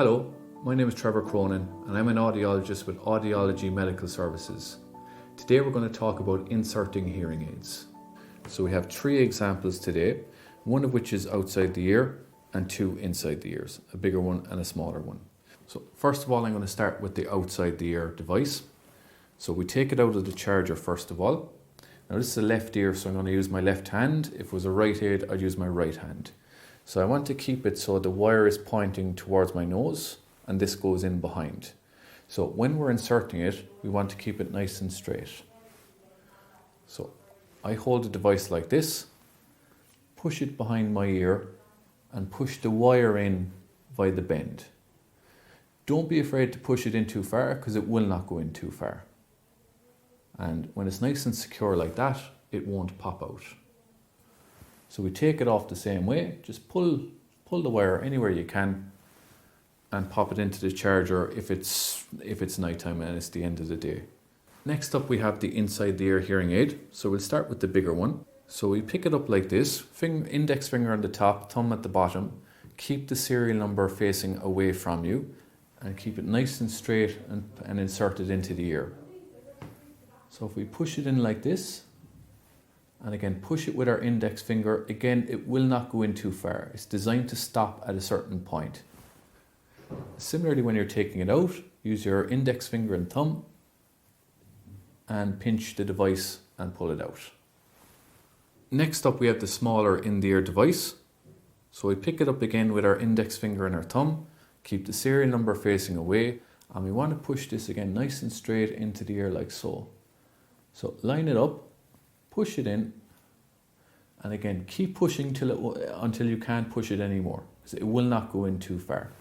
Hello, my name is Trevor Cronin and I'm an audiologist with Audiology Medical Services. Today we're going to talk about inserting hearing aids. So we have 3 examples today, one of which is outside the ear and 2 inside the ears, a bigger one and a smaller one. So first of all, I'm going to start with the outside the ear device. So we take it out of the charger first of all. Now this is a left ear, so I'm going to use my left hand. If it was a right aid, I'd use my right hand. So I want to keep it so the wire is pointing towards my nose and this goes in behind. So when we're inserting it, we want to keep it nice and straight. So I hold the device like this, push it behind my ear and push the wire in via the bend. Don't be afraid to push it in too far because it will not go in too far. And when it's nice and secure like that, it won't pop out. So we take it off the same way, just pull the wire anywhere you can and pop it into the charger if it's nighttime and it's the end of the day. Next up we have the inside the ear hearing aid. So we'll start with the bigger one. So we pick it up like this, index finger on the top, thumb at the bottom, keep the serial number facing away from you and keep it nice and straight and insert it into the ear. So if we push it in like this, and again push it with our index finger, again it will not go in too far. It's designed to stop at a certain point. Similarly, when you're taking it out, use your index finger and thumb and pinch the device and pull it out. Next up we have the smaller in-the-ear device. So we pick it up again with our index finger and our thumb, keep the serial number facing away, and we want to push this again nice and straight into the ear like so. So line it up, push it in, and again keep pushing until you can't push it anymore, because it will not go in too far.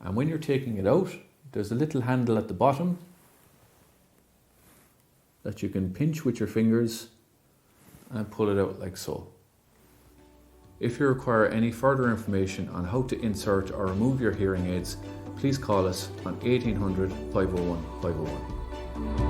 And when you're taking it out, there's a little handle at the bottom that you can pinch with your fingers and pull it out like so. If you require any further information on how to insert or remove your hearing aids, please call us on 1800 501 501.